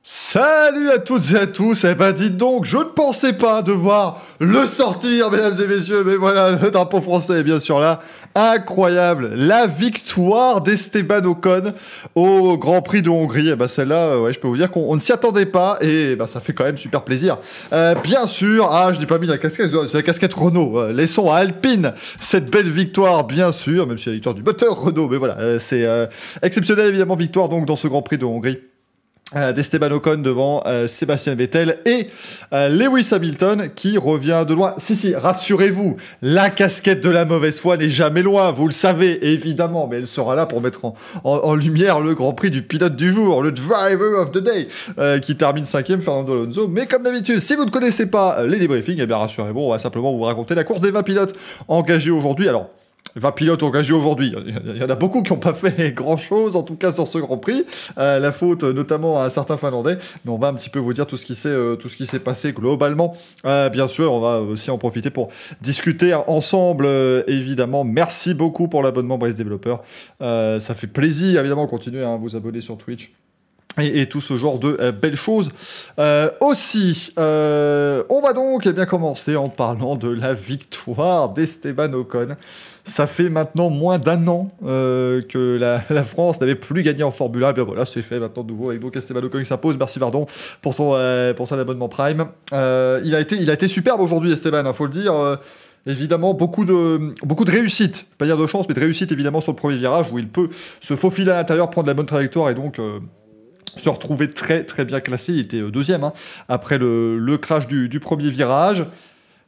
Salut à toutes et à tous, eh ben dites donc, je ne pensais pas devoir le sortir, mesdames et messieurs, mais voilà, le drapeau français est bien sûr là, incroyable, la victoire d'Esteban Ocon au Grand Prix de Hongrie, eh ben celle-là, ouais, je peux vous dire qu'on ne s'y attendait pas, et ben ça fait quand même super plaisir. Bien sûr, je n'ai pas mis la casquette, c'est la casquette Renault, laissons à Alpine cette belle victoire, bien sûr, même si c'est la victoire du moteur Renault, mais voilà, c'est exceptionnel évidemment, victoire donc dans ce Grand Prix de Hongrie. D'Esteban Ocon devant Sébastien Vettel et Lewis Hamilton qui revient de loin. Si, rassurez-vous, la casquette de la mauvaise foi n'est jamais loin, vous le savez évidemment, mais elle sera là pour mettre en lumière le Grand Prix du pilote du jour, le Driver of the Day, qui termine 5ème, Fernando Alonso. Mais comme d'habitude, si vous ne connaissez pas les débriefings, eh bien rassurez-vous, on va simplement vous raconter la course des 20 pilotes engagés aujourd'hui. Alors, 20 pilotes engagés aujourd'hui. Il y en a beaucoup qui n'ont pas fait grand-chose, en tout cas sur ce Grand Prix. La faute notamment à un certain Finlandais. Mais on va un petit peu vous dire tout ce qui s'est passé globalement. Bien sûr, on va aussi en profiter pour discuter ensemble, évidemment. Merci beaucoup pour l'abonnement Brace Developer. Ça fait plaisir, évidemment, continuez à vous abonner sur Twitch. Et tout ce genre de belles choses. Aussi, on va donc bien commencer en parlant de la victoire d'Esteban Ocon. Ça fait maintenant moins d'un an que la France n'avait plus gagné en Formule 1. Et bien voilà, c'est fait maintenant de nouveau avec donc Esteban Ocon qui s'impose. Merci Vardon pour ton abonnement Prime. Il a été superbe aujourd'hui, Esteban, faut le dire. Évidemment, beaucoup de réussite, pas dire de chance, mais de réussite évidemment sur le premier virage où il peut se faufiler à l'intérieur, prendre la bonne trajectoire et donc se retrouver très très bien classé. Il était deuxième après le crash du premier virage.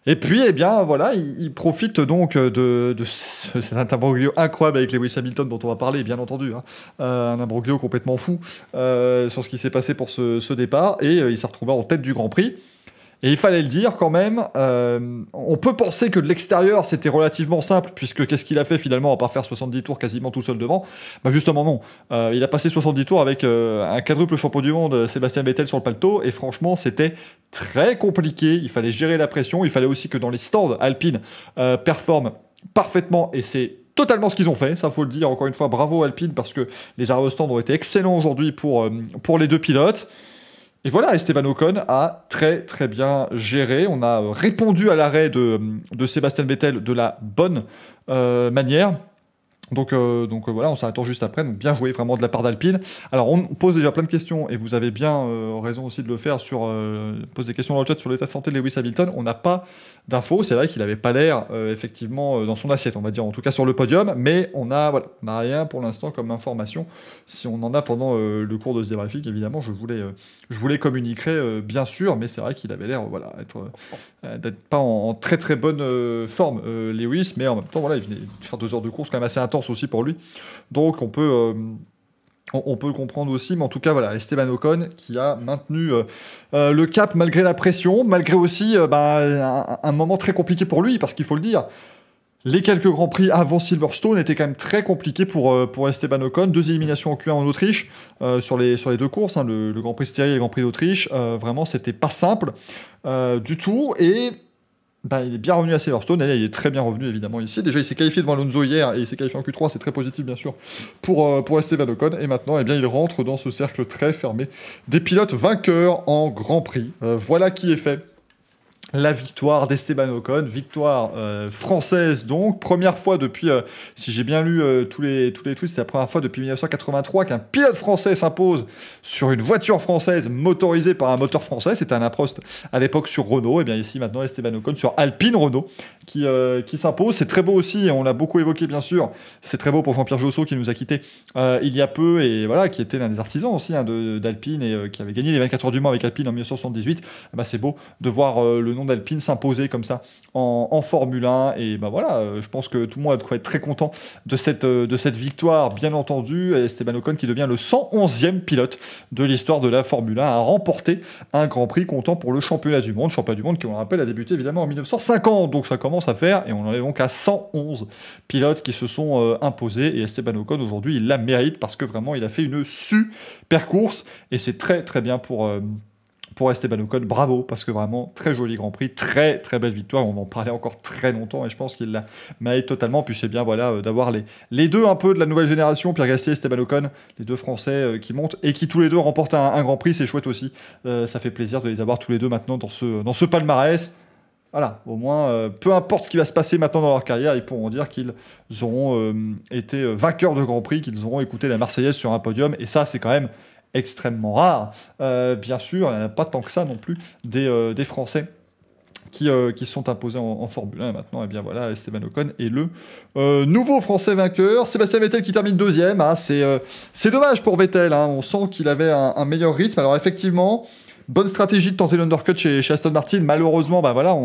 Et puis, eh bien, voilà, il profite donc de cet imbroglio incroyable avec Lewis Hamilton dont on va parler, bien entendu. Un imbroglio complètement fou sur ce qui s'est passé pour ce départ. Et il s'est retrouvé en tête du Grand Prix. Et il fallait le dire quand même, on peut penser que de l'extérieur c'était relativement simple, puisque qu'est-ce qu'il a fait finalement à part faire 70 tours quasiment tout seul devant? Bah justement non, il a passé 70 tours avec un quadruple champion du monde, Sébastien Vettel sur le paletot, et franchement c'était très compliqué, il fallait gérer la pression, il fallait aussi que dans les stands Alpine performent parfaitement, et c'est totalement ce qu'ils ont fait, ça faut le dire, encore une fois bravo Alpine, parce que les arrêts au stand ont été excellents aujourd'hui pour les deux pilotes. Et voilà, Esteban Ocon a très très bien géré. On a répondu à l'arrêt de Sébastien Vettel de la bonne manière. Donc voilà, on s'attend juste après. Donc bien joué vraiment de la part d'Alpine. Alors on pose déjà plein de questions et vous avez bien raison aussi de le faire pose des questions dans le chat sur l'état de santé de Lewis Hamilton. On n'a pas d'infos. C'est vrai qu'il n'avait pas l'air effectivement dans son assiette, on va dire, en tout cas sur le podium. Mais on n'a rien pour l'instant comme information. Si on en a pendant le cours de ce débriefing, évidemment, je vous les communiquerai bien sûr. Mais c'est vrai qu'il avait l'air d'être pas en très très bonne forme, Lewis. Mais en même temps, voilà, il venait de faire 2 heures de course quand même assez intense aussi pour lui, donc on peut le comprendre aussi, mais en tout cas voilà, Esteban Ocon qui a maintenu le cap malgré la pression, malgré aussi un moment très compliqué pour lui, parce qu'il faut le dire, les quelques grands prix avant Silverstone étaient quand même très compliqués pour Esteban Ocon. 2 éliminations en Q1 en Autriche sur les 2 courses, le Grand Prix Styrie et le Grand Prix d'Autriche, vraiment c'était pas simple du tout, et il est bien revenu à Silverstone, et là il est très bien revenu évidemment ici. Déjà il s'est qualifié devant Alonso hier, et il s'est qualifié en Q3, c'est très positif bien sûr pour Esteban Ocon, et maintenant il rentre dans ce cercle très fermé des pilotes vainqueurs en Grand Prix. Voilà qui est fait. La victoire d'Esteban Ocon, victoire française donc, première fois depuis, si j'ai bien lu tous les tweets, c'est la première fois depuis 1983 qu'un pilote français s'impose sur une voiture française motorisée par un moteur français. C'était un Prost à l'époque sur Renault, et bien ici maintenant Esteban Ocon sur Alpine Renault qui s'impose. C'est très beau aussi, et on l'a beaucoup évoqué bien sûr, c'est très beau pour Jean-Pierre Josso qui nous a quittés il y a peu, et voilà, qui était l'un des artisans aussi d'Alpine, et qui avait gagné les 24 heures du Mans avec Alpine en 1978. C'est beau de voir le nom d'Alpine s'imposer comme ça en Formule 1, et voilà, je pense que tout le monde a de quoi être très content de cette victoire, bien entendu. Esteban Ocon qui devient le 111e pilote de l'histoire de la Formule 1 à remporter un Grand Prix comptant pour le championnat du monde qui, on le rappelle, a débuté évidemment en 1950, donc ça commence à faire, et on en est donc à 111 pilotes qui se sont imposés, et Esteban Ocon aujourd'hui il la mérite, parce que vraiment il a fait une super course, et c'est très très bien pour pour Esteban Ocon, bravo, parce que vraiment, très joli Grand Prix, très très belle victoire, on va en parler encore très longtemps, et je pense qu'il la mérite totalement, puis c'est bien voilà, d'avoir les deux un peu de la nouvelle génération, Pierre Gasly et Esteban Ocon, les deux Français qui montent, et qui tous les deux remportent un Grand Prix, c'est chouette aussi, ça fait plaisir de les avoir tous les deux maintenant dans ce palmarès. Voilà, au moins, peu importe ce qui va se passer maintenant dans leur carrière, ils pourront dire qu'ils auront été vainqueurs de Grand Prix, qu'ils auront écouté la Marseillaise sur un podium, et ça, c'est quand même extrêmement rare. Bien sûr, il n'y en a pas tant que ça non plus, des Français qui sont imposés en Formule 1 maintenant. Et bien voilà, Esteban Ocon est le nouveau Français vainqueur. Sébastien Vettel qui termine deuxième. Hein, c'est dommage pour Vettel, hein, on sent qu'il avait un meilleur rythme. Alors effectivement... Bonne stratégie de tenter l'undercut chez Aston Martin. Malheureusement, bah voilà,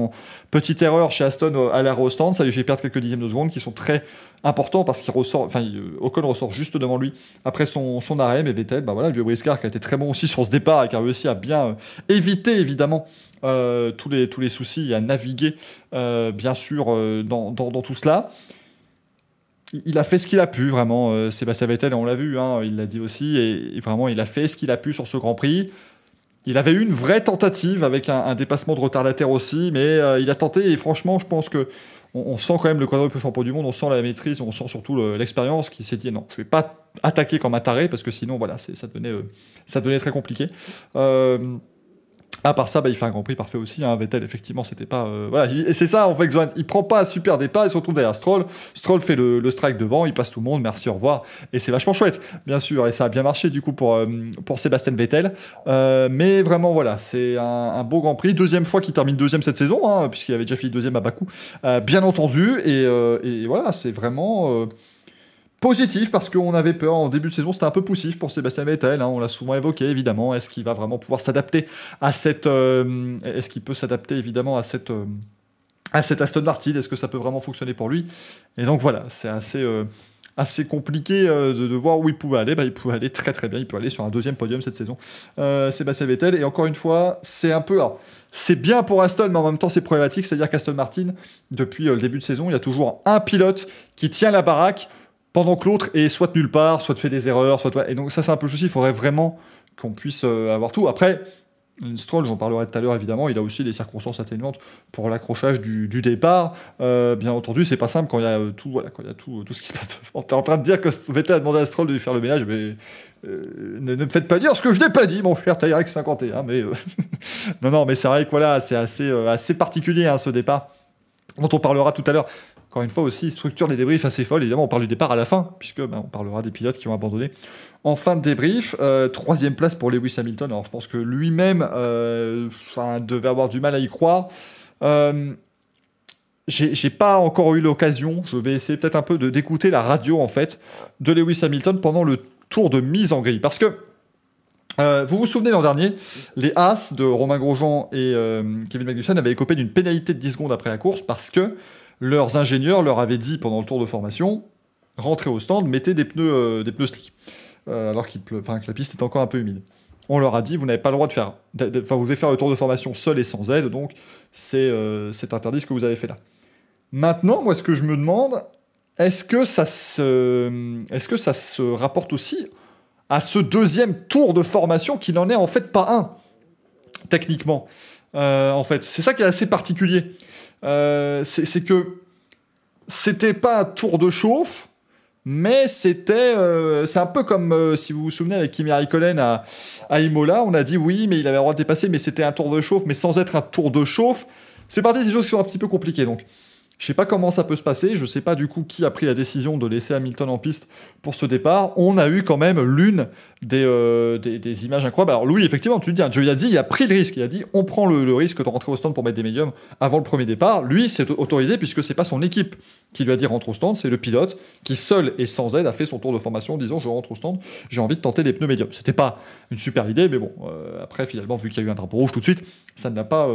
petite erreur chez Aston à l'arrêt au stand. Ça lui fait perdre quelques dixièmes de seconde qui sont très importants parce Ocon ressort juste devant lui après son arrêt. Mais Vettel, bah voilà, le vieux briscard qui a été très bon aussi sur ce départ et qui a réussi à bien éviter évidemment tous les soucis et à naviguer bien sûr dans tout cela. Il a fait ce qu'il a pu, vraiment. Sébastien Vettel, on l'a vu, hein, il l'a dit aussi, et vraiment, il a fait ce qu'il a pu sur ce Grand Prix. Il avait eu une vraie tentative avec un dépassement de retardataire aussi, mais il a tenté et franchement, je pense que on sent quand même le quadruple champion du monde, on sent la maîtrise, on sent surtout l'expérience qui s'est dit non, je vais pas attaquer comme un taré parce que sinon voilà, ça devenait très compliqué. À part ça, il fait un Grand Prix parfait aussi. Hein. Vettel, effectivement, c'était pas... voilà. Et c'est ça, en fait, Xohan, il prend pas un super départ, il se retrouve derrière Stroll. Stroll fait le strike devant, il passe tout le monde, merci, au revoir. Et c'est vachement chouette, bien sûr. Et ça a bien marché, du coup, pour Sébastien Vettel. Mais vraiment, voilà, c'est un beau Grand Prix. Deuxième fois qu'il termine deuxième cette saison, hein, puisqu'il avait déjà fini deuxième à Bakou. Bien entendu. Et voilà, c'est vraiment... positif parce qu'on avait peur en début de saison, c'était un peu poussif pour Sébastien Vettel, hein, on l'a souvent évoqué évidemment. Est-ce qu'il va vraiment pouvoir s'adapter à est-ce qu'il peut s'adapter évidemment à cette Aston Martin? Est-ce que ça peut vraiment fonctionner pour lui? Et donc voilà, c'est assez compliqué de voir où il pouvait aller. Il pouvait aller très très bien, il peut aller sur un deuxième podium cette saison, Sébastien Vettel. Et encore une fois, c'est un peu... Alors, c'est bien pour Aston, mais en même temps c'est problématique, c'est-à-dire qu'Aston Martin, depuis le début de saison, il y a toujours un pilote qui tient la baraque pendant que l'autre est soit nulle part, soit fait des erreurs, et donc ça c'est un peu le souci, il faudrait vraiment qu'on puisse avoir tout. Après, Stroll, j'en parlerai tout à l'heure évidemment, il a aussi des circonstances atténuantes pour l'accrochage du départ. Bien entendu, c'est pas simple quand il y a quand il y a tout ce qui se passe devant. T'es en train de dire que Vettel a demandé à Stroll de lui faire le ménage, mais ne me faites pas dire ce que je n'ai pas dit, mon cher Tyrex 51, mais non, mais c'est vrai que voilà, c'est assez particulier hein, ce départ, dont on parlera tout à l'heure. Encore une fois aussi, structure des débriefs assez folle. Évidemment, on parle du départ à la fin, puisque on parlera des pilotes qui ont abandonné en fin de débrief. Troisième place pour Lewis Hamilton. Alors, je pense que lui-même devait avoir du mal à y croire. J'ai pas encore eu l'occasion. Je vais essayer peut-être un peu d'écouter la radio, en fait, de Lewis Hamilton pendant le tour de mise en grille. Parce que, vous vous souvenez l'an dernier, les As de Romain Grosjean et Kevin Magnussen avaient écopé d'une pénalité de 10 secondes après la course parce que leurs ingénieurs leur avaient dit pendant le tour de formation, rentrez au stand, mettez des pneus slick, alors que la piste est encore un peu humide. On leur a dit, vous n'avez pas le droit de faire, vous devez faire le tour de formation seul et sans aide, donc c'est interdit ce que vous avez fait là. Maintenant, moi, ce que je me demande, est-ce que ça se rapporte aussi à ce deuxième tour de formation qui n'en est en fait pas un, techniquement. En fait, c'est ça qui est assez particulier. C'est que c'était pas un tour de chauffe, mais c'est un peu comme si vous vous souvenez avec Kimi Räikkönen à Imola, on a dit oui, mais il avait le droit de dépasser, mais c'était un tour de chauffe, mais sans être un tour de chauffe. Ça fait partie des choses qui sont un petit peu compliquées, donc je sais pas comment ça peut se passer, je sais pas du coup qui a pris la décision de laisser Hamilton en piste pour ce départ. On a eu quand même l'une des images incroyables. Alors Louis, effectivement, tu le dis, hein, Giovinazzi, il a pris le risque, il a dit on prend le risque de rentrer au stand pour mettre des médiums avant le premier départ. Lui, c'est autorisé puisque c'est pas son équipe qui lui a dit rentre au stand, c'est le pilote qui seul et sans aide a fait son tour de formation en disant je rentre au stand, j'ai envie de tenter des pneus médiums. C'était pas une super idée, mais bon, après finalement vu qu'il y a eu un drapeau rouge tout de suite, ça ne l'a pas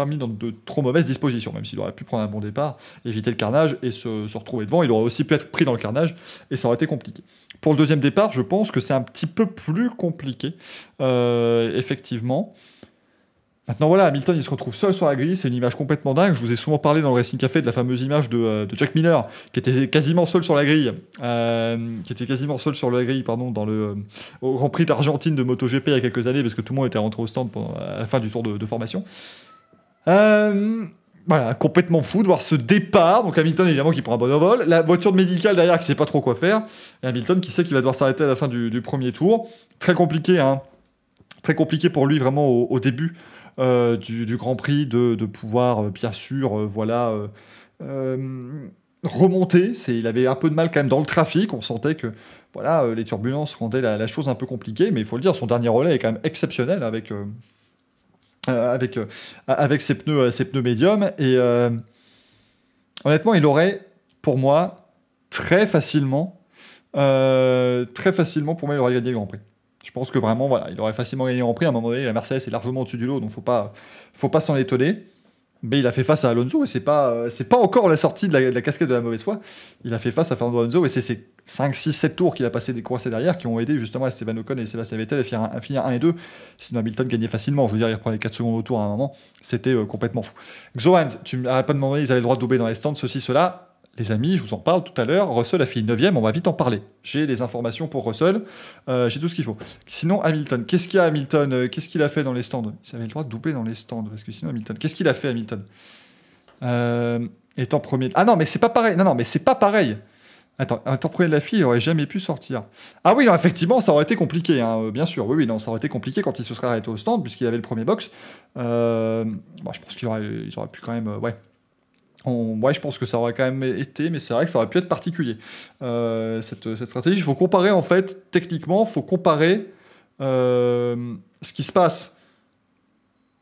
mis dans de trop mauvaises dispositions, même s'il aurait pu prendre un bon départ, éviter le carnage et se retrouver devant. Il aurait aussi pu être pris dans le carnage et ça aurait été compliqué. Pour le deuxième départ, je pense que c'est un petit peu plus compliqué, effectivement. Maintenant voilà, Hamilton il se retrouve seul sur la grille, c'est une image complètement dingue. Je vous ai souvent parlé dans le Racing Café de la fameuse image de Jack Miller qui était quasiment seul sur la grille, pardon, au Grand Prix d'Argentine de MotoGP il y a quelques années parce que tout le monde était rentré au stand à la fin du tour de formation. Voilà, complètement fou de voir ce départ. Donc Hamilton évidemment qui prend un bon envol, la voiture médicale derrière qui sait pas trop quoi faire, et Hamilton qui sait qu'il va devoir s'arrêter à la fin du premier tour. Très compliqué, hein. Très compliqué pour lui vraiment au début. Du Grand Prix de pouvoir bien sûr remonter. Il avait un peu de mal quand même dans le trafic, on sentait que voilà, les turbulences rendaient la chose un peu compliquée, mais il faut le dire, son dernier relais est quand même exceptionnel avec ses pneus médiums, et honnêtement il aurait pour moi très facilement pour moi il aurait gagné le Grand Prix. Je pense que vraiment, voilà, il aurait facilement gagné le Grand Prix. À un moment donné, la Mercedes est largement au-dessus du lot, donc faut pas s'en étonner. Mais il a fait face à Alonso, et c'est pas encore la sortie de la casquette de la mauvaise foi. Il a fait face à Fernando Alonso, et c'est ces 5, 6, 7 tours qu'il a passé décoincés derrière qui ont aidé justement Esteban Ocon et Sébastien Vettel à finir 1 et 2. Sinon Hamilton gagnait facilement. Je veux dire, il reprenait 4 secondes au tour à un moment. C'était complètement fou. Xoans, tu m'arrêtes pas de demander, ils avaient le droit de doubler dans les stands, ceci, cela. Les amis, je vous en parle tout à l'heure. Russell a fini 9ème, on va vite en parler. J'ai les informations pour Russell, j'ai tout ce qu'il faut. Sinon, Hamilton, qu'est-ce qu'il y a Hamilton qu'est-ce qu'il a fait dans les stands? Il avait le droit de doubler dans les stands, parce que sinon, Hamilton, qu'est-ce qu'il a fait Hamilton étant premier. Ah non, mais c'est pas pareil. Non, mais c'est pas pareil. Attends, étant premier de la file, il aurait jamais pu sortir. Ah oui, non, effectivement, ça aurait été compliqué, hein, bien sûr. Oui, non, ça aurait été compliqué quand il se serait arrêté au stand, puisqu'il avait le premier box. Je pense qu'il aurait pu quand même. Je pense que ça aurait quand même été, mais c'est vrai que ça aurait pu être particulier. Cette stratégie, il faut comparer, en fait, techniquement, il faut comparer ce qui se passe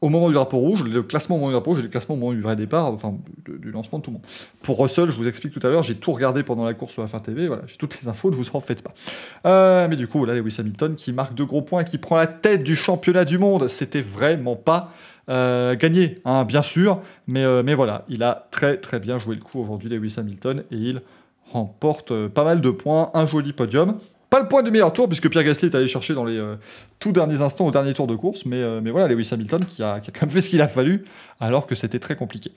au moment du drapeau rouge, le classement au moment du drapeau rouge et le classement au moment du vrai départ, enfin, du lancement de tout le monde. Pour Russell, je vous explique tout à l'heure, j'ai tout regardé pendant la course sur la F1 TV, voilà, j'ai toutes les infos, ne vous en faites pas. Mais du coup, là, Lewis Hamilton qui marque 2 gros points, qui prend la tête du championnat du monde, c'était vraiment pas gagné, hein, bien sûr, mais voilà, il a très très bien joué le coup aujourd'hui, Lewis Hamilton, et il remporte pas mal de points, un joli podium. Pas le point du meilleur tour, puisque Pierre Gasly est allé chercher dans les tout derniers instants au dernier tour de course, mais voilà, Lewis Hamilton qui a quand même fait ce qu'il a fallu, alors que c'était très compliqué.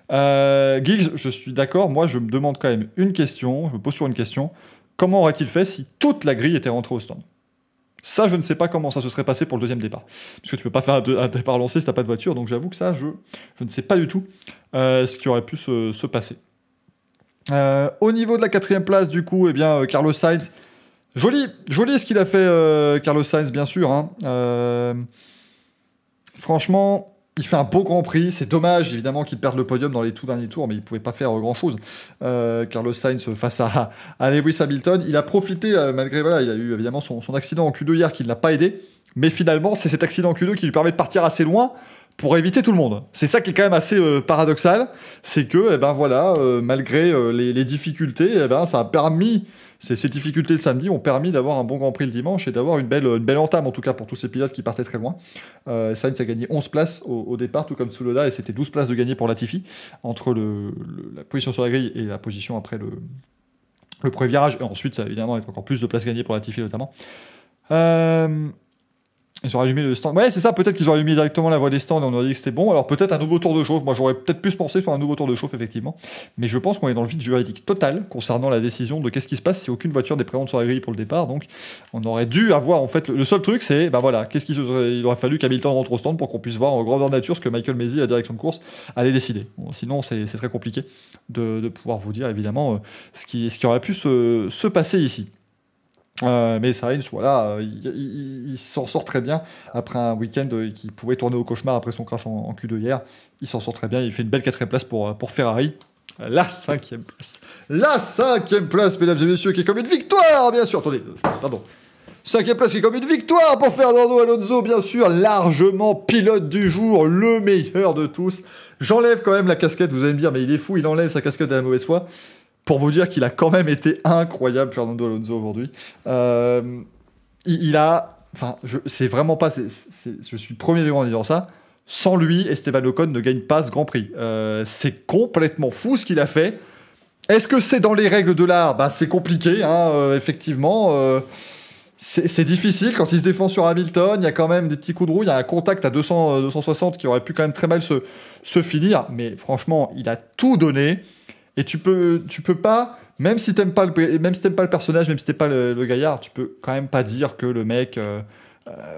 Giggs, je suis d'accord, moi je me demande quand même une question, je me pose sur une question, comment aurait-il fait si toute la grille était rentrée au stand? Ça, je ne sais pas comment ça se serait passé pour le deuxième départ. Parce que tu peux pas faire un départ lancé si t'as pas de voiture, donc j'avoue que ça, je ne sais pas du tout ce qui aurait pu se passer. Au niveau de la 4ème place, du coup, Carlos Sainz, joli ce qu'il a fait, Carlos Sainz, bien sûr. Hein. Franchement, il fait un beau Grand Prix. C'est dommage, évidemment, qu'il perde le podium dans les tout derniers tours, mais il pouvait pas faire grand-chose. Carlos Sainz face à Lewis Hamilton. Il a profité, malgré... Voilà, il a eu évidemment son accident en Q2 hier qui ne l'a pas aidé. Mais finalement, c'est cet accident en Q2 qui lui permet de partir assez loin pour éviter tout le monde. C'est ça qui est quand même assez paradoxal. C'est que, malgré les difficultés, ça a permis... Ces difficultés le samedi ont permis d'avoir un bon Grand Prix le dimanche et d'avoir une belle entame, en tout cas pour tous ces pilotes qui partaient très loin. Sainz a gagné 11 places au départ, tout comme Tsunoda, et c'était 12 places de gagné pour Latifi, entre la position sur la grille et la position après le premier virage. Et ensuite, ça va évidemment être encore plus de places gagnées pour Latifi notamment. Ils ont allumé le stand. Ouais, c'est ça, peut-être qu'ils auraient allumé directement la voie des stands et on aurait dit que c'était bon. Alors peut-être un nouveau tour de chauffe. Moi, j'aurais peut-être plus pensé sur un nouveau tour de chauffe, effectivement. Mais je pense qu'on est dans le vide juridique total concernant la décision de qu'est-ce qui se passe si aucune voiture n'est présente sur la grille pour le départ. Donc, on aurait dû avoir, en fait, le seul truc, c'est, il aurait fallu qu'Hamilton rentre au stand pour qu'on puisse voir en grandeur nature ce que Michael Masi, la direction de course, allait décider. Bon, sinon, c'est très compliqué de pouvoir vous dire, évidemment, ce qui aurait pu se passer ici. Mais Sainz, voilà, il s'en sort très bien après un week-end qui pouvait tourner au cauchemar après son crash en Q2 hier. Il s'en sort très bien, il fait une belle 4ème place pour Ferrari. La 5ème place. La 5ème place, mesdames et messieurs, qui est comme une victoire, bien sûr. Attendez, pardon. 5ème place qui est comme une victoire pour Fernando Alonso, bien sûr, largement pilote du jour, le meilleur de tous. J'enlève quand même la casquette, vous allez me dire, mais il est fou, il enlève sa casquette de la mauvaise foi. Pour vous dire qu'il a quand même été incroyable, Fernando Alonso, aujourd'hui. C'est vraiment pas... je suis le premier en disant ça. Sans lui, Esteban Ocon ne gagne pas ce Grand Prix. C'est complètement fou ce qu'il a fait. Est-ce que c'est dans les règles de l'art ? C'est compliqué, hein, effectivement. C'est difficile quand il se défend sur Hamilton, il y a quand même des petits coups de roue, il y a un contact à 200, 260 qui aurait pu quand même très mal se finir, mais franchement, il a tout donné, et tu peux pas, même si t'aimes pas le personnage, même si t'es pas le gaillard, tu peux quand même pas dire que le mec,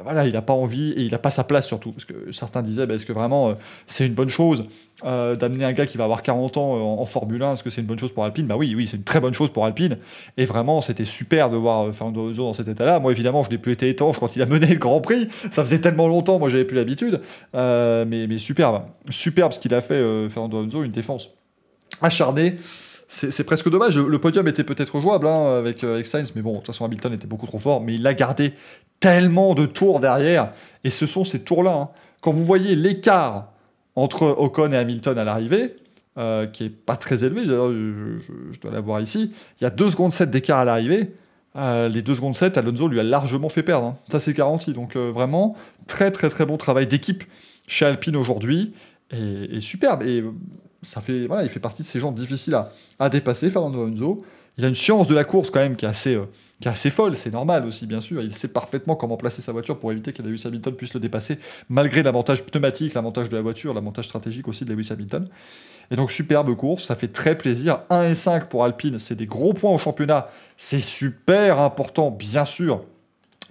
voilà, il a pas envie, et il a pas sa place surtout, parce que certains disaient, est-ce que vraiment c'est une bonne chose d'amener un gars qui va avoir 40 ans en Formule 1, est-ce que c'est une bonne chose pour Alpine? Bah oui, c'est une très bonne chose pour Alpine, et vraiment, c'était super de voir Fernando Alonso dans cet état-là. Moi, évidemment, je n'ai plus été étanche quand il a mené le Grand Prix, ça faisait tellement longtemps, moi, j'avais plus l'habitude, mais superbe ce qu'il a fait, Fernando Alonso, une défense acharnée. C'est presque dommage, le podium était peut-être jouable avec Sainz, mais bon, de toute façon, Hamilton était beaucoup trop fort, mais il a gardé tellement de tours derrière, et ce sont ces tours-là, hein. Quand vous voyez l'écart entre Ocon et Hamilton à l'arrivée, qui est pas très élevé, d'ailleurs, je dois l'avoir ici, il y a 2 secondes 7 d'écart à l'arrivée, les 2 secondes 7, Alonso lui a largement fait perdre, hein. Ça c'est garanti, donc vraiment, très très très bon travail d'équipe chez Alpine aujourd'hui, et superbe, et ça fait, voilà, il fait partie de ces gens difficiles à dépasser, Fernando Alonso. Il a une science de la course quand même qui est assez folle, c'est normal aussi, bien sûr. Il sait parfaitement comment placer sa voiture pour éviter que Lewis Hamilton puisse le dépasser, malgré l'avantage pneumatique, l'avantage de la voiture, l'avantage stratégique aussi de Lewis Hamilton. Et donc, superbe course, ça fait très plaisir. 1 et 5 pour Alpine, c'est des gros points au championnat. C'est super important, bien sûr,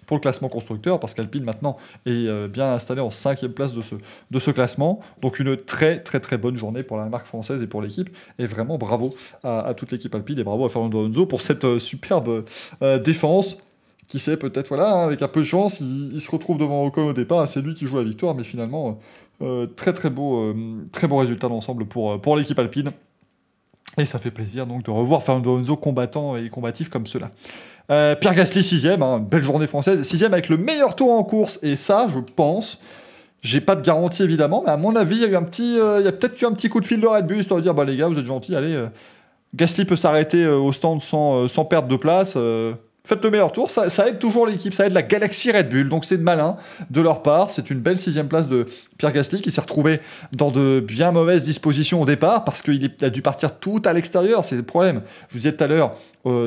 pour le classement constructeur, parce qu'Alpine maintenant est bien installé en 5e place de ce classement. Donc une très très très bonne journée pour la marque française et pour l'équipe. Et vraiment bravo à toute l'équipe Alpine et bravo à Fernando Alonso pour cette superbe défense. Qui sait, peut-être, voilà, avec un peu de chance, il se retrouve devant Ocon au départ, c'est lui qui joue la victoire, mais finalement, très très beau résultat d'ensemble pour l'équipe Alpine. Et ça fait plaisir donc de revoir Fernando Alonso combattant et combatif comme cela. Pierre Gasly 6ème, hein, belle journée française, 6ème avec le meilleur tour en course, et ça, je pense, j'ai pas de garantie évidemment, mais à mon avis, il y a peut-être eu un petit coup de fil de Red Bull, histoire de dire, les gars, vous êtes gentils, allez, Gasly peut s'arrêter au stand sans perdre de place, faites le meilleur tour, ça aide toujours l'équipe, ça aide la galaxie Red Bull, donc c'est de malin de leur part, c'est une belle 6ème place de Pierre Gasly qui s'est retrouvé dans de bien mauvaises dispositions au départ, parce qu'il a dû partir tout à l'extérieur, c'est le problème. Je vous disais tout à l'heure,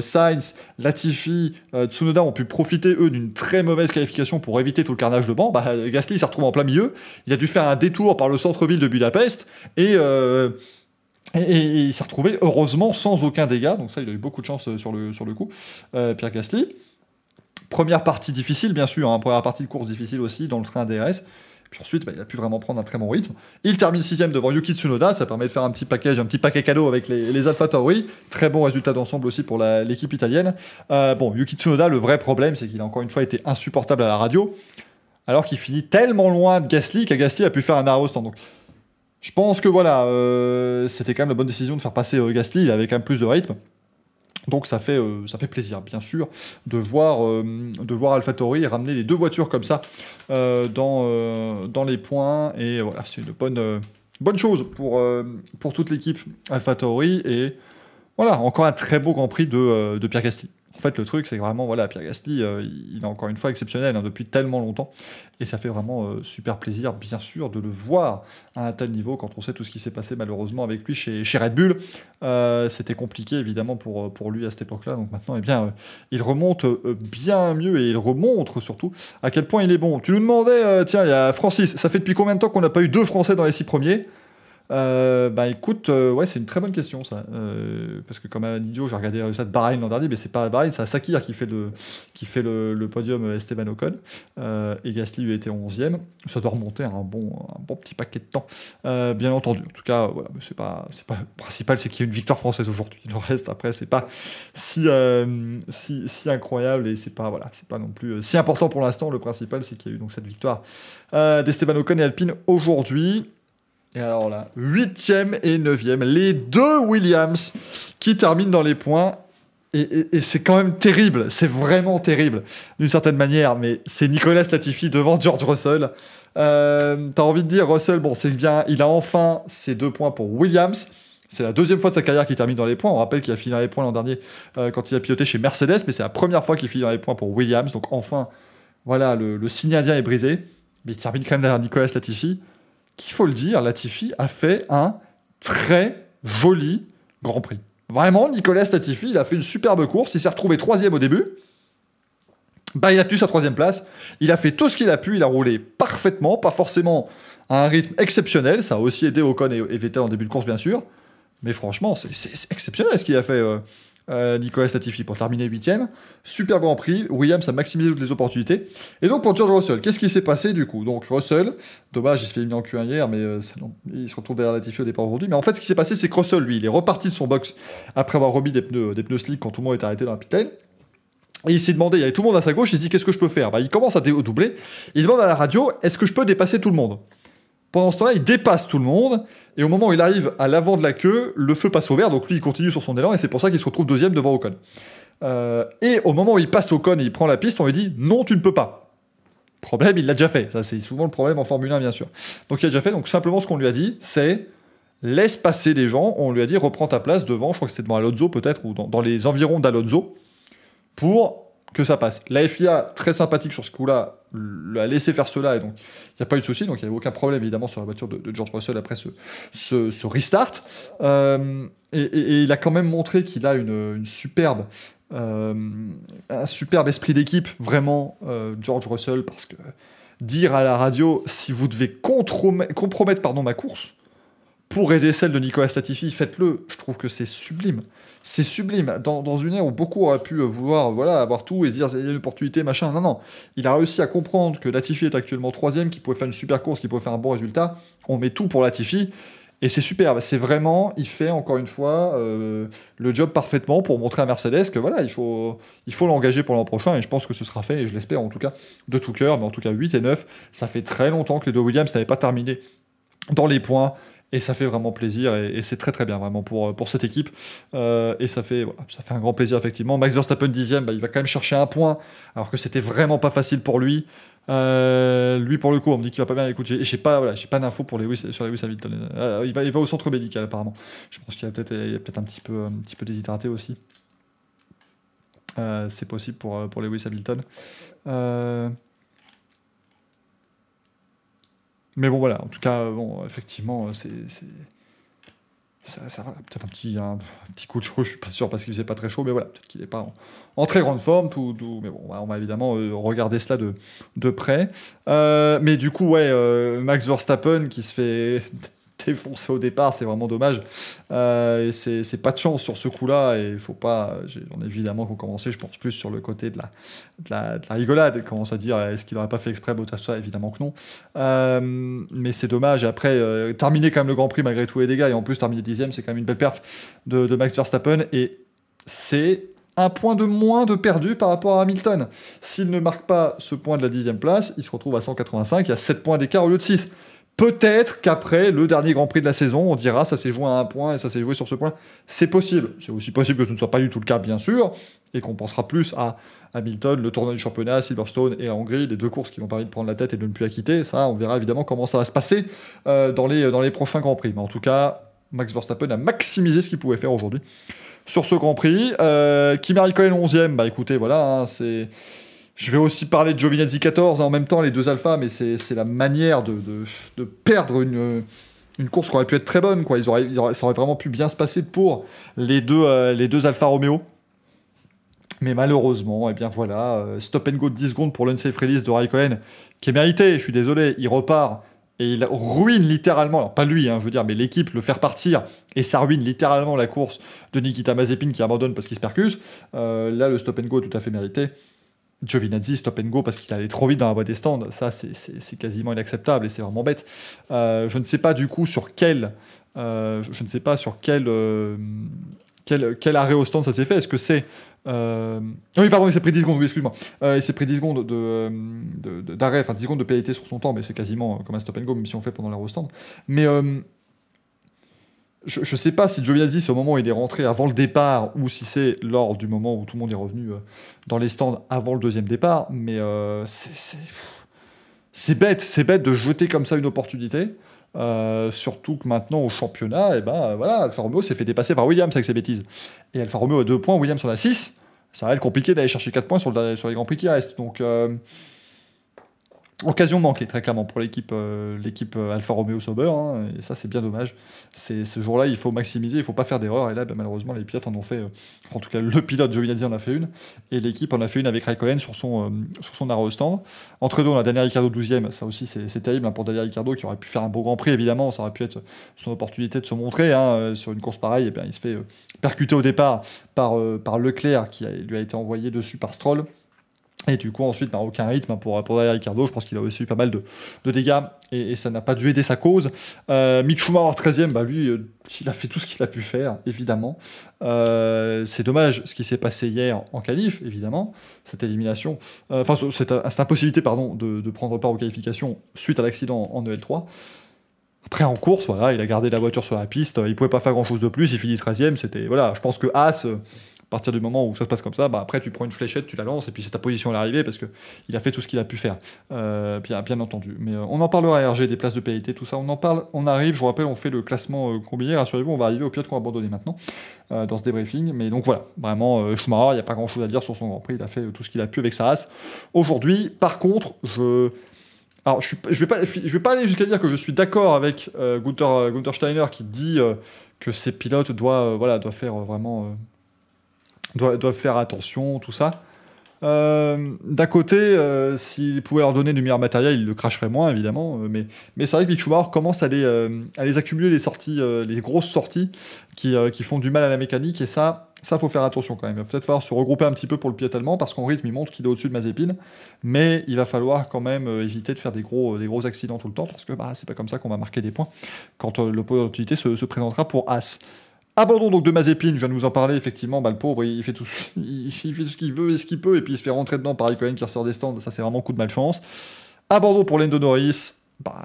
Sainz, Latifi, Tsunoda ont pu profiter, eux, d'une très mauvaise qualification pour éviter tout le carnage de banc. Gasly s'est retrouvé en plein milieu, il a dû faire un détour par le centre-ville de Budapest, et il s'est retrouvé, heureusement, sans aucun dégât. Donc ça, il a eu beaucoup de chance sur le coup, Pierre Gasly. Première partie difficile, bien sûr, hein, première partie de course difficile aussi, dans le train DRS. Puis ensuite, il a pu vraiment prendre un très bon rythme. Il termine 6ème devant Yuki Tsunoda, ça permet de faire un petit paquet cadeau avec les AlphaTauri. Très bon résultat d'ensemble aussi pour l'équipe italienne. Yuki Tsunoda, le vrai problème, c'est qu'il a encore une fois été insupportable à la radio, alors qu'il finit tellement loin de Gasly qu'à Gasly a pu faire un arrêt au stand. Donc, je pense que voilà, c'était quand même la bonne décision de faire passer Gasly, il avait quand même plus de rythme. Donc ça fait plaisir, bien sûr, de voir AlphaTauri ramener les 2 voitures comme ça dans les points. Et voilà, c'est une bonne chose pour toute l'équipe AlphaTauri. Et voilà, encore un très beau Grand Prix de Pierre Gasly. En fait, le truc, c'est que vraiment, voilà, Pierre Gasly, il est encore une fois exceptionnel depuis tellement longtemps. Et ça fait vraiment super plaisir, bien sûr, de le voir à un tel niveau quand on sait tout ce qui s'est passé malheureusement avec lui chez Red Bull. C'était compliqué, évidemment, pour lui à cette époque-là. Donc maintenant, il remonte bien mieux et il remontre surtout à quel point il est bon. Tu nous demandais, tiens, il y a Francis, ça fait depuis combien de temps qu'on n'a pas eu 2 Français dans les 6 premiers ? Écoute, ouais, c'est une très bonne question ça. Parce que comme un idiot, j'ai regardé ça de Bahreïn l'an dernier, mais c'est pas Bahreïn, c'est à Sakir qui fait le podium Esteban Ocon. Et Gasly lui a été 11ème. Ça doit remonter à un bon petit paquet de temps, bien entendu. En tout cas, voilà, c'est pas le principal, c'est qu'il y a une victoire française aujourd'hui. Le reste, après, c'est pas si incroyable et c'est pas non plus si important pour l'instant. Le principal, c'est qu'il y a eu donc cette victoire d'Esteban Ocon et Alpine aujourd'hui. Et alors là, 8ème et 9ème, les 2 Williams qui terminent dans les points. Et c'est quand même terrible, c'est vraiment terrible, d'une certaine manière, mais c'est Nicolas Latifi devant George Russell. T'as envie de dire, Russell, bon, c'est bien, il a enfin ses 2 points pour Williams. C'est la 2e fois de sa carrière qu'il termine dans les points. On rappelle qu'il a fini dans les points l'an dernier quand il a piloté chez Mercedes, mais c'est la première fois qu'il finit dans les points pour Williams. Donc enfin, voilà, le signe indien est brisé. Mais il termine quand même derrière Nicolas Latifi. Qu'il faut le dire, Latifi a fait un très joli Grand Prix. Vraiment, Nicolas Latifi, il a fait une superbe course. Il s'est retrouvé 3ème au début. bah, il a tenu sa 3e place. Il a fait tout ce qu'il a pu, il a roulé parfaitement, pas forcément à un rythme exceptionnel. Ça a aussi aidé Ocon et Vettel en début de course, bien sûr. Mais franchement, c'est exceptionnel ce qu'il a fait Nicolas Latifi pour terminer 8ème. Super Grand Prix. Williams a maximisé toutes les opportunités. Et donc pour George Russell, qu'est-ce qui s'est passé du coup? Donc Russell, dommage, il se fait éliminer en Q1 hier, mais il se retrouve derrière Latifi au départ aujourd'hui. Mais en fait, ce qui s'est passé, c'est que Russell, lui, il est reparti de son box après avoir remis des pneus slick quand tout le monde est arrêté dans la pit lane. Et il s'est demandé, il y avait tout le monde à sa gauche, il se dit qu'est-ce que je peux faire? Bah, il commence à doubler, il demande à la radio, est-ce que je peux dépasser tout le monde? Pendant ce temps-là, il dépasse tout le monde, et au moment où il arrive à l'avant de la queue, le feu passe au vert, donc lui il continue sur son élan, et c'est pour ça qu'il se retrouve 2ème devant Ocon. Et au moment où il passe Ocon et il prend la piste, on lui dit non, tu ne peux pas. Problème, il l'a déjà fait, ça c'est souvent le problème en Formule 1 bien sûr. Donc il a déjà fait, donc simplement ce qu'on lui a dit, c'est laisse passer les gens, on lui a dit reprends ta place devant, je crois que c'était devant Alonso peut-être, ou dans les environs d'Alonso, pour que ça passe. La FIA, très sympathique sur ce coup-là, l'a laissé faire cela, et donc il n'y a pas eu de souci, donc il n'y avait aucun problème évidemment sur la voiture de George Russell après ce restart. Et il a quand même montré qu'il a un superbe esprit d'équipe, vraiment, George Russell, parce que dire à la radio, si vous devez compromettre ma course, pour aider celle de Nicolas Latifi, faites-le. Je trouve que c'est sublime. C'est sublime. Dans une ère où beaucoup auraient pu vouloir avoir tout et se dire il y a une opportunité, machin. Non. Il a réussi à comprendre que Latifi est actuellement 3ème, qu'il pouvait faire une super course, qu'il pouvait faire un bon résultat. On met tout pour Latifi. Et c'est superbe. C'est vraiment, il fait encore une fois le job parfaitement pour montrer à Mercedes que voilà, il faut l'engager pour l'an prochain. Et je pense que ce sera fait, et je l'espère en tout cas, de tout cœur. Mais en tout cas, 8 et 9, ça fait très longtemps que les deux Williams n'avaient pas terminé dans les points. Et ça fait vraiment plaisir, et c'est très très bien vraiment pour cette équipe. Et ça fait un grand plaisir effectivement. Max Verstappen 10ème, il va quand même chercher un point, alors que c'était vraiment pas facile pour lui. Lui pour le coup, on me dit qu'il va pas bien. Écoute, j'ai pas d'infos sur Lewis Hamilton. Il va au centre médical apparemment. Je pense qu'il y a peut-être un petit peu déshydraté aussi. C'est possible pour Lewis Hamilton. Mais bon, voilà, en tout cas, effectivement, ça va, peut-être un petit coup de chaud, je suis pas sûr parce qu'il faisait pas très chaud, mais voilà, peut-être qu'il est pas en très grande forme, mais bon, on va évidemment regarder cela de près. Mais du coup, Max Verstappen qui se fait défoncer au départ, c'est vraiment dommage. Et c'est pas de chance sur ce coup-là, et il faut pas. On évidemment qu'on commençait, je pense, plus sur le côté de la rigolade, et commence à dire est-ce qu'il aurait pas fait exprès Bottas, évidemment que non. Mais c'est dommage, et après, terminer quand même le Grand Prix malgré tous les dégâts, et en plus terminer 10ème, c'est quand même une belle perte de Max Verstappen, et c'est un point de moins de perdu par rapport à Hamilton. S'il ne marque pas ce point de la 10ème place, il se retrouve à 185, il y a 7 points d'écart au lieu de 6. Peut-être qu'après le dernier Grand Prix de la saison, on dira ça s'est joué à un point et ça s'est joué sur ce point. C'est possible. C'est aussi possible que ce ne soit pas du tout le cas, bien sûr, et qu'on pensera plus à Hamilton, le tournoi du championnat, Silverstone et la Hongrie, les deux courses qui vont permis de prendre la tête et de ne plus la quitter. Ça, on verra évidemment comment ça va se passer dans les prochains Grands Prix. Mais en tout cas, Max Verstappen a maximisé ce qu'il pouvait faire aujourd'hui sur ce Grand Prix. Kimi Räikkönen 11ème, bah écoutez, voilà, c'est... Je vais aussi parler de Giovinazzi 14 en même temps, les deux alphas, mais c'est la manière de perdre une course qui aurait pu être très bonne, quoi. Ça aurait vraiment pu bien se passer pour les deux Alfa Romeo. Mais malheureusement, eh bien voilà, stop and go de 10 secondes pour l'unsafe release de Räikkönen, qui est mérité, je suis désolé, il repart, et il ruine littéralement, alors pas lui, je veux dire, mais l'équipe, le faire partir, et ça ruine littéralement la course de Nikita Mazepin qui abandonne parce qu'il se percuse. Là, le stop and go est tout à fait mérité. Giovinazzi, stop and go parce qu'il allait trop vite dans la voie des stands, ça c'est quasiment inacceptable et c'est vraiment bête. Je ne sais pas du coup sur quel quel arrêt au stand ça s'est fait. Est-ce que c'est oui pardon, il s'est pris 10 secondes, oui excuse-moi. Il s'est pris 10 secondes d'arrêt, enfin 10 secondes de pénalité sur son temps, mais c'est quasiment comme un stop and go même si on fait pendant l'arrêt au stand. Mais je sais pas si Giovinazzi c'est au moment où il est rentré avant le départ ou si c'est lors du moment où tout le monde est revenu dans les stands avant le deuxième départ, mais c'est bête de jeter comme ça une opportunité, surtout que maintenant au championnat, et ben voilà, Alfa Romeo s'est fait dépasser par Williams avec ses bêtises. Et Alfa Romeo a 2 points, Williams en a 6, ça va être compliqué d'aller chercher 4 points sur les Grands Prix qui restent, donc Occasion manquée, très clairement, pour l'équipe Alfa Romeo Sauber, hein, et ça, c'est bien dommage. Ce jour-là, il faut maximiser, il faut pas faire d'erreur, et là, malheureusement, les pilotes en ont fait... en tout cas, le pilote Giovinazzi en a fait une, et l'équipe en a fait une avec Raikkonen sur son arrêt stand. Entre deux, on a Daniel Ricciardo 12e, ça aussi, c'est terrible hein, pour Daniel Ricciardo, qui aurait pu faire un beau Grand Prix, évidemment, ça aurait pu être son opportunité de se montrer, hein, sur une course pareille, et bien, il se fait percuter au départ par Leclerc, qui lui a été envoyé dessus par Stroll. Et du coup, ensuite, aucun rythme pour Daniel Ricciardo. Je pense qu'il a aussi eu pas mal de dégâts et ça n'a pas dû aider sa cause. Mick Schumacher, 13e, lui, il a fait tout ce qu'il a pu faire, évidemment. C'est dommage ce qui s'est passé hier en qualif, évidemment, cette élimination. Cette impossibilité, de prendre part aux qualifications suite à l'accident en EL3. Après, en course, voilà, il a gardé la voiture sur la piste. Il pouvait pas faire grand-chose de plus. Il finit 13e. C'était, voilà, je pense que Haas... À partir du moment où ça se passe comme ça, après tu prends une fléchette, tu la lances, et puis c'est ta position à l'arrivée, parce qu'il a fait tout ce qu'il a pu faire, bien entendu. Mais on en parlera à RG, des places de pénalité, tout ça, on en parle, on arrive, je vous rappelle, on fait le classement combiné, rassurez-vous, on va arriver aux pilotes qu'on a abandonné maintenant, dans ce débriefing. Mais donc voilà, vraiment, Schumacher, il n'y a pas grand-chose à dire sur son Grand Prix, il a fait tout ce qu'il a pu avec sa race. Aujourd'hui, par contre, alors, je vais pas aller jusqu'à dire que je suis d'accord avec Gunther Steiner, qui dit que ces pilotes doivent faire vraiment... doivent faire attention, tout ça. D'un côté, s'il pouvait leur donner du meilleur matériel, il le cracherait moins, évidemment. Mais c'est vrai que Mick Schumacher commence à les accumuler, les sorties, les grosses sorties qui font du mal à la mécanique. Et ça, faut faire attention quand même. Il va peut-être falloir se regrouper un petit peu pour le pilote allemand, parce qu'en rythme, il montre qu'il est au-dessus de Mazepin. Mais il va falloir quand même éviter de faire des gros accidents tout le temps, parce que c'est pas comme ça qu'on va marquer des points quand l'opportunité se présentera pour Haas. Abandon donc de Mazepin, je viens de vous en parler, effectivement, le pauvre, il fait tout ce qu'il veut et ce qu'il peut, et puis il se fait rentrer dedans par Raikkonen qui ressort des stands, ça c'est vraiment coup de malchance. Abandon pour Lando Norris,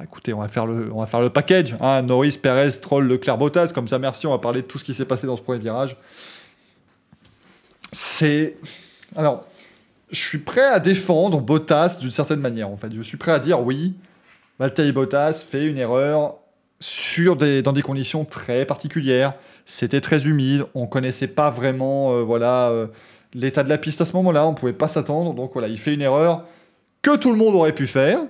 écoutez, on va faire le package, hein, Norris, Perez, Stroll, Leclerc, Bottas, comme ça merci, on va parler de tout ce qui s'est passé dans ce premier virage. Alors, je suis prêt à défendre Bottas d'une certaine manière, en fait, je suis prêt à dire oui, Valtteri Bottas fait une erreur dans des conditions très particulières. C'était très humide, on connaissait pas vraiment l'état de la piste à ce moment-là, on pouvait pas s'attendre, donc voilà, il fait une erreur que tout le monde aurait pu faire,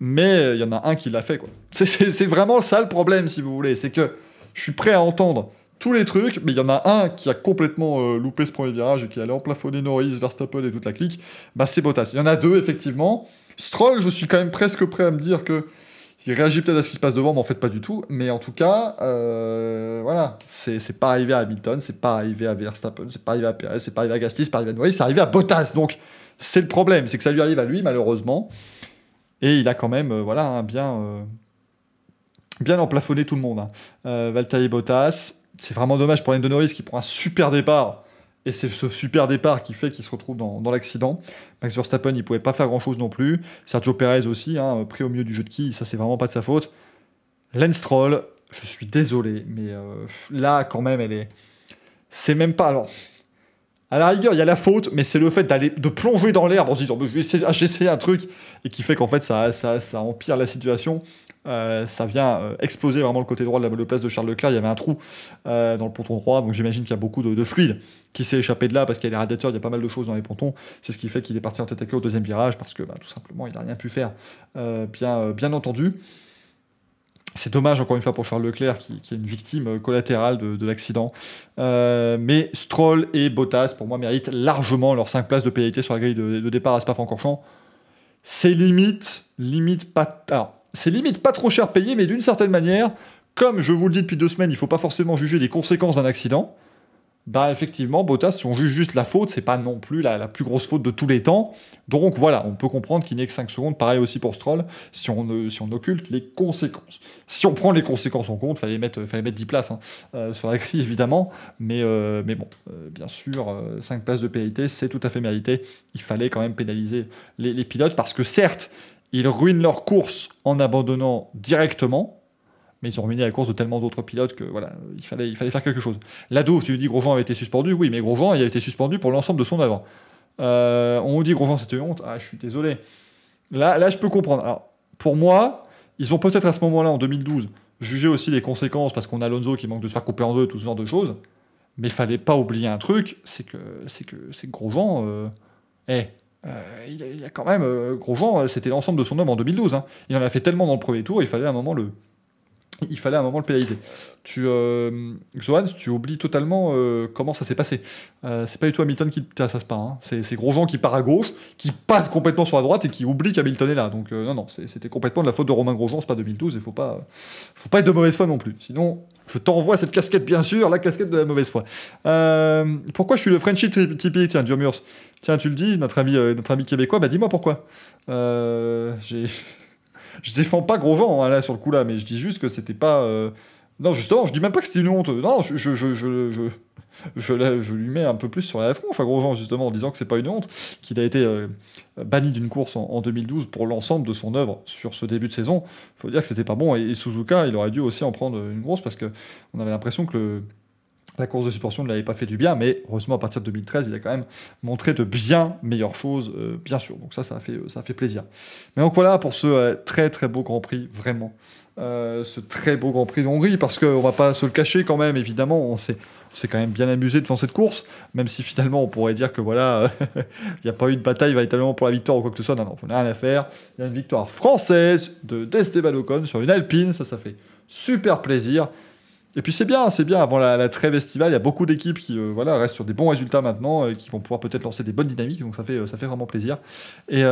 mais il y en a un qui l'a fait, quoi. C'est vraiment ça le problème, si vous voulez, c'est que je suis prêt à entendre tous les trucs, mais il y en a un qui a complètement loupé ce premier virage et qui allait emplafonner Norris, Verstappen et toute la clique, c'est Bottas. Il y en a deux, effectivement. Stroll, je suis quand même presque prêt à me dire que il réagit peut-être à ce qui se passe devant, mais en fait pas du tout. Mais en tout cas, voilà, c'est pas arrivé à Hamilton, c'est pas arrivé à Verstappen, c'est pas arrivé à Perez, c'est pas arrivé à Gasly, c'est pas arrivé à Norris, c'est arrivé à Bottas. Donc c'est le problème, c'est que ça lui arrive à lui malheureusement. Et il a quand même, bien emplafonné tout le monde. Valtteri Bottas, c'est vraiment dommage pour Lando Norris qui prend un super départ. Et c'est ce super départ qui fait qu'il se retrouve dans l'accident. Max Verstappen, il pouvait pas faire grand-chose non plus. Sergio Perez aussi, pris au milieu du jeu de quilles, ça c'est vraiment pas de sa faute. Lance Stroll, je suis désolé, mais là quand même, c'est même pas... Alors, à la rigueur, il y a la faute, mais c'est le fait de plonger dans l'herbe en se disant j'ai essayé un truc, et qui fait qu'en fait ça empire la situation. Ça vient exploser vraiment le côté droit de la monoplace de Charles Leclerc. Il y avait un trou dans le ponton droit, donc j'imagine qu'il y a beaucoup de fluide qui s'est échappé de là parce qu'il y a les radiateurs, il y a pas mal de choses dans les pontons. C'est ce qui fait qu'il est parti en tête à queue au deuxième virage parce que tout simplement il n'a rien pu faire. Bien entendu. C'est dommage encore une fois pour Charles Leclerc qui est une victime collatérale de l'accident. Mais Stroll et Bottas pour moi méritent largement leurs 5 places de pénalité sur la grille de départ à Spa-Francorchamps. C'est limite pas... Alors, c'est limite pas trop cher payé, mais d'une certaine manière, comme je vous le dis depuis 2 semaines, il ne faut pas forcément juger les conséquences d'un accident. Effectivement, Bottas, si on juge juste la faute, c'est pas non plus la plus grosse faute de tous les temps. Donc voilà, on peut comprendre qu'il n'est que 5 secondes. Pareil aussi pour Stroll, si on occulte les conséquences. Si on prend les conséquences en compte, fallait mettre 10 places sur la grille, évidemment. Mais bon, bien sûr, 5 places de pénalité, c'est tout à fait mérité. Il fallait quand même pénaliser les pilotes, parce que certes, ils ruinent leur course en abandonnant directement, mais ils ont ruiné la course de tellement d'autres pilotes que voilà, il fallait faire quelque chose. Lado, tu nous dis Grosjean avait été suspendu, oui, mais Grosjean, il a été suspendu pour l'ensemble de son œuvre. On nous dit Grosjean c'était une honte, je suis désolé. Là, je peux comprendre. Alors, pour moi, ils ont peut-être à ce moment-là, en 2012, jugé aussi les conséquences, parce qu'on a Alonso qui manque de se faire couper en deux, tout ce genre de choses, mais il fallait pas oublier un truc, c'est que Grosjean... il a quand même, Grosjean, c'était l'ensemble de son homme en 2012. Hein. Il en a fait tellement dans le premier tour, il fallait à un moment le pénaliser. Xohan, tu oublies totalement comment ça s'est passé. C'est pas du tout Hamilton qui ça se part. Hein. C'est Grosjean qui part à gauche, qui passe complètement sur la droite et qui oublie qu'Hamilton est là. Donc non, c'était complètement de la faute de Romain Grosjean, c'est pas 2012, il faut pas être de mauvaise foi non plus. Sinon, je t'envoie cette casquette, bien sûr, la casquette de la mauvaise foi. Pourquoi je suis le Frenchie typique, tiens, Durmurs. Tiens, tu le dis, notre ami québécois, bah dis-moi pourquoi. Je défends pas Grosjean hein, là sur le coup là, mais je dis juste que c'était pas. Non, justement, je dis même pas que c'était une honte. Non, je lui mets un peu plus sur la tronche à Grosjean justement en disant que c'est pas une honte, qu'il a été banni d'une course en 2012 pour l'ensemble de son œuvre sur ce début de saison. Il faut dire que c'était pas bon et Suzuka, il aurait dû aussi en prendre une grosse parce que on avait l'impression que la course de suspension ne l'avait pas fait du bien, mais heureusement à partir de 2013, il a quand même montré de bien meilleures choses, bien sûr. Donc ça a fait plaisir. Mais donc voilà pour ce très très beau Grand Prix, vraiment. Ce très beau Grand Prix de Hongrie, parce qu'on va pas se le cacher quand même, évidemment, on s'est quand même bien amusé devant cette course, même si finalement on pourrait dire que voilà, il n'y a pas eu de bataille véritablement pour la victoire ou quoi que ce soit. Non, j'en ai rien à faire. Il y a une victoire française d'Esteban Ocon sur une Alpine, ça fait super plaisir. Et puis c'est bien, avant la trêve estivale, il y a beaucoup d'équipes qui restent sur des bons résultats maintenant, qui vont pouvoir peut-être lancer des bonnes dynamiques, donc ça fait vraiment plaisir. Et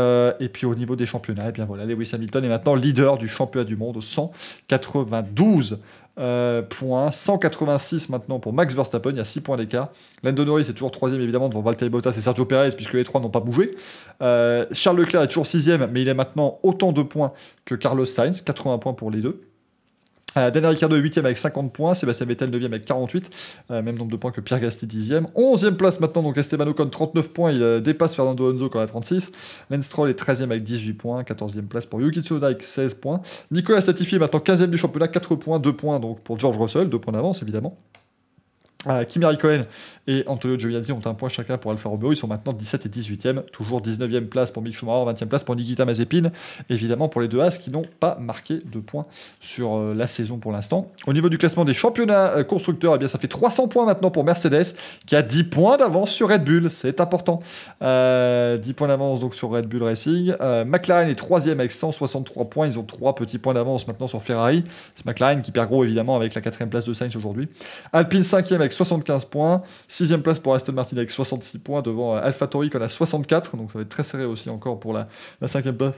puis au niveau des championnats, et bien voilà, Lewis Hamilton est maintenant leader du championnat du monde, 192 points, 186 maintenant pour Max Verstappen, il y a 6 points d'écart. Lando Norris est toujours 3ème évidemment devant Valtteri Bottas et Sergio Perez, puisque les trois n'ont pas bougé. Charles Leclerc est toujours 6ème, mais il est maintenant autant de points que Carlos Sainz, 80 points pour les deux. Daniel Ricciardo est 8ème avec 50 points, Sébastien Vettel 9ème avec 48, même nombre de points que Pierre Gasly 10ème. 11ème place maintenant, donc Esteban Ocon 39 points, il dépasse Fernando Alonso quand il a 36. Lance Stroll est 13ème avec 18 points, 14ème place pour Yuki Tsunoda avec 16 points. Nicolas Latifi est maintenant 15ème du championnat, 4 points, 2 points donc pour George Russell, 2 points d'avance évidemment. Kimi Räikkönen et Antonio Giovinazzi ont un point chacun pour Alfa Romeo, ils sont maintenant 17 et 18e, toujours 19e place pour Mick Schumacher, 20e place pour Nikita Mazepin, évidemment pour les deux As qui n'ont pas marqué de points sur la saison pour l'instant. Au niveau du classement des championnats constructeurs, eh bien ça fait 300 points maintenant pour Mercedes, qui a 10 points d'avance sur Red Bull, c'est important. 10 points d'avance donc sur Red Bull Racing. McLaren est 3e avec 163 points, ils ont 3 petits points d'avance maintenant sur Ferrari. C'est McLaren qui perd gros évidemment avec la 4e place de Sainz aujourd'hui. Alpine 5e avec 75 points, 6ème place pour Aston Martin avec 66 points devant AlphaTauri qui en a 64, donc ça va être très serré aussi encore pour la 5e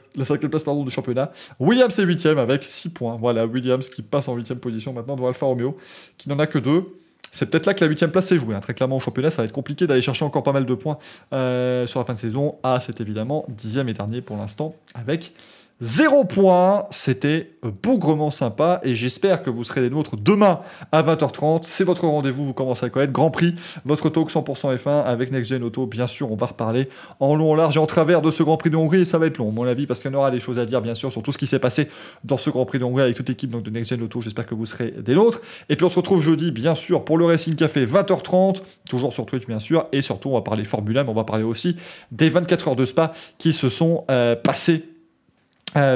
place du championnat. Williams est 8ème avec 6 points, voilà, Williams qui passe en 8ème position maintenant devant Alfa Romeo, qui n'en a que 2. C'est peut-être là que la 8ème place s'est jouée, hein. Très clairement au championnat, ça va être compliqué d'aller chercher encore pas mal de points sur la fin de saison. C'est évidemment 10ème et dernier pour l'instant avec 0 points, c'était bougrement sympa et j'espère que vous serez des nôtres demain à 20h30. C'est votre rendez-vous, vous commencez à connaître Grand Prix, votre talk 100% F1 avec Next Gen Auto. Bien sûr, on va reparler en long, en large et en travers de ce Grand Prix de Hongrie et ça va être long, à mon avis, parce qu'il y en aura des choses à dire, bien sûr, sur tout ce qui s'est passé dans ce Grand Prix de Hongrie avec toute l'équipe donc, de Next Gen Auto. J'espère que vous serez des nôtres. Et puis on se retrouve jeudi, bien sûr, pour le Racing Café, 20h30, toujours sur Twitch, bien sûr. Et surtout, on va parler Formule 1, mais on va parler aussi des 24 heures de Spa qui se sont passées.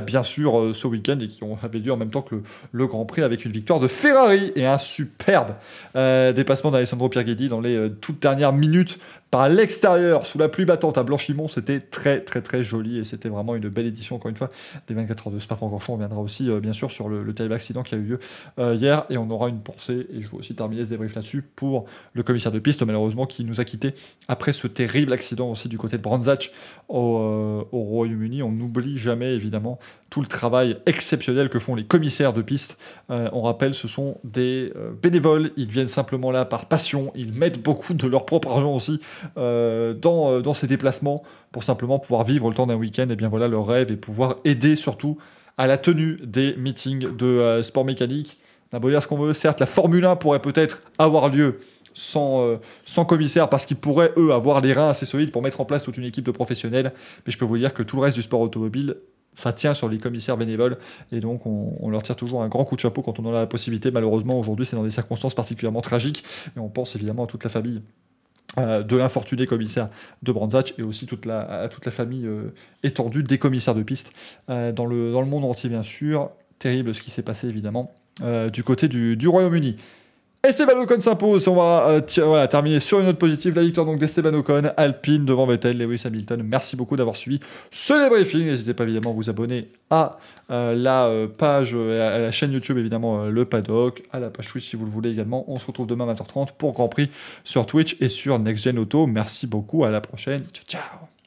Bien sûr, ce week-end et qui avaient lieu en même temps que le Grand Prix avec une victoire de Ferrari et un superbe dépassement d'Alessandro Pierguidi dans les toutes dernières minutes par l'extérieur sous la pluie battante à Blanchimont. C'était très très très joli et c'était vraiment une belle édition encore une fois des 24 heures de Spa-Francorchamps. On reviendra aussi bien sûr sur le terrible accident qui a eu lieu hier et on aura une pensée et je veux aussi terminer ce débrief là-dessus pour le commissaire de piste malheureusement qui nous a quittés après ce terrible accident aussi du côté de Brands Hatch au Royaume-Uni. On n'oublie jamais évidemment tout le travail exceptionnel que font les commissaires de piste. On rappelle, ce sont des bénévoles, ils viennent simplement là par passion, ils mettent beaucoup de leur propre argent aussi dans ces déplacements pour simplement pouvoir vivre le temps d'un week-end, et bien voilà leur rêve et pouvoir aider surtout à la tenue des meetings de sport mécanique. On a beau dire ce qu'on veut, certes la Formule 1 pourrait peut-être avoir lieu sans commissaire parce qu'ils pourraient eux avoir les reins assez solides pour mettre en place toute une équipe de professionnels, mais je peux vous dire que tout le reste du sport automobile ça tient sur les commissaires bénévoles et donc on leur tire toujours un grand coup de chapeau quand on en a la possibilité. Malheureusement aujourd'hui c'est dans des circonstances particulièrement tragiques et on pense évidemment à toute la famille de l'infortuné commissaire de Brands Hatch et aussi à toute la famille étendue des commissaires de piste dans le monde entier bien sûr. Terrible ce qui s'est passé évidemment du côté du Royaume-Uni. Esteban Ocon s'impose, on va voilà, terminer sur une note positive, la victoire donc d'Esteban Ocon, Alpine devant Vettel, Lewis Hamilton. Merci beaucoup d'avoir suivi ce débriefing, n'hésitez pas évidemment à vous abonner à la page, à la chaîne YouTube évidemment le Paddock, à la page Twitch si vous le voulez également. On se retrouve demain à 20h30 pour Grand Prix sur Twitch et sur Next Gen Auto. Merci beaucoup, à la prochaine, ciao ciao.